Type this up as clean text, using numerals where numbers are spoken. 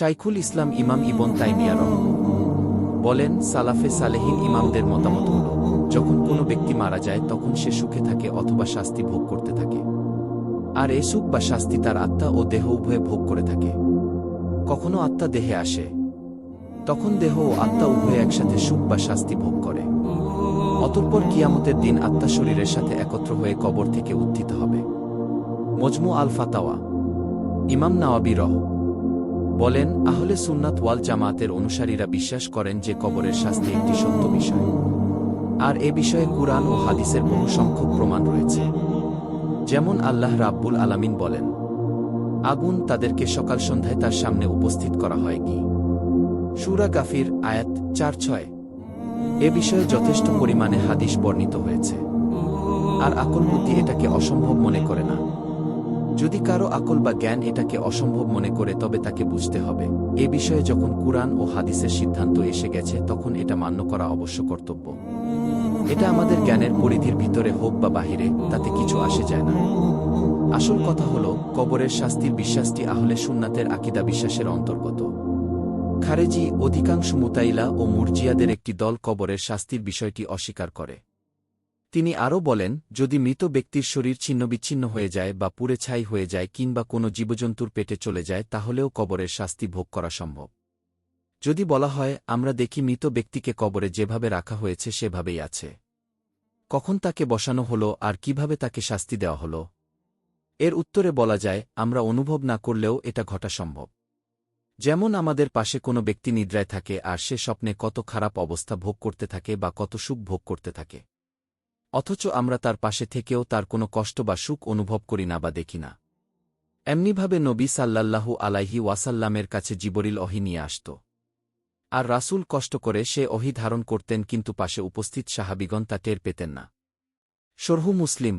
শাইখুল ইসলাম ইমাম ইবন তাইমিয়া বলেন, সালাফে সালেহিন ইমামদের মতামত হল, যখন কোনো ব্যক্তি মারা যায় তখন সে সুখে থাকে অথবা শাস্তি ভোগ করতে থাকে। আর এ সুখ বা শাস্তি তার আত্মা ও দেহ উভয়ে ভোগ করে থাকে। কখনো আত্মা দেহে আসে, তখন দেহ ও আত্মা উভয়ে একসাথে সুখ বা শাস্তি ভোগ করে। অতঃপর কিয়ামতের দিন আত্মা শরীরের সাথে একত্র হয়ে কবর থেকে উত্থিত হবে। মজমু আল ফাতাওয়া। ইমাম নাওয়াবী বলেন, আহলে সুন্নাত ওয়াল জামাতের অনুসারীরা বিশ্বাস করেন যে কবরের শাস্তি একটি সত্য বিষয়। আর এ বিষয়ে কুরআন ও হাদিসের বহু সংখ্যক প্রমাণ রয়েছে। যেমন আল্লাহ রাব্বুল আলামিন বলেন, আগুন তাদেরকে সকাল সন্ধ্যায় তার সামনে উপস্থিত করা হয় কি। সূরা গাফির আয়াত ৪-৬। এ বিষয়ে যথেষ্ট পরিমাণে হাদিস বর্ণিত হয়েছে। আর আকল বুদ্ধি এটাকে অসম্ভব মনে করে না। যদি কারো আকল বা জ্ঞান এটাকে অসম্ভব মনে করে তবে তাকে বুঝতে হবে, এ বিষয়ে যখন কুরআন ও হাদিসের সিদ্ধান্ত এসে গেছে তখন এটা মান্য করা অবশ্য কর্তব্য। এটা আমাদের জ্ঞানের পরিধির ভিতরে হোক বা বাহিরে, তাতে কিছু আসে যায় না। আসল কথা হল, কবরের শাস্তির বিশ্বাসটি আহলে সুন্নাতের আকীদা বিশ্বাসের অন্তর্গত। খারেজি, অধিকাংশ মুতাইলা ও মুরজিয়াদের একটি দল কবরের শাস্তির বিষয়টি অস্বীকার করে। তিনি আরও বলেন, যদি মৃত ব্যক্তির শরীর ছিন্নবিচ্ছিন্ন হয়ে যায় বা পুড়ে ছাই হয়ে যায় কিংবা কোনো জীবজন্তুর পেটে চলে যায় তাহলেও কবরের শাস্তি ভোগ করা সম্ভব। যদি বলা হয়, আমরা দেখি মৃত ব্যক্তিকে কবরে যেভাবে রাখা হয়েছে সেভাবেই আছে, কখন তাকে বসানো হলো আর কিভাবে তাকে শাস্তি দেওয়া হলো, এর উত্তরে বলা যায়, আমরা অনুভব না করলেও এটা ঘটা সম্ভব। যেমন আমাদের পাশে কোনো ব্যক্তি নিদ্রায় থাকে আর সে স্বপ্নে কত খারাপ অবস্থা ভোগ করতে থাকে বা কত সুখ ভোগ করতে থাকে, অথচ আমরা তার পাশে থেকেও তার কোনো কষ্ট বা সুখ অনুভব করি না বা দেখি না। এমনিভাবে নবী সাল্লাল্লাহু আলাইহি ওয়াসাল্লামের কাছে জিবরিল ওহী নিয়ে আসত। আর রাসূল কষ্ট করে সে ওহী ধারণ করতেন কিন্তু পাশে উপস্থিত সাহাবীগণ তা টের পেতেন না। শরহু মুসলিম।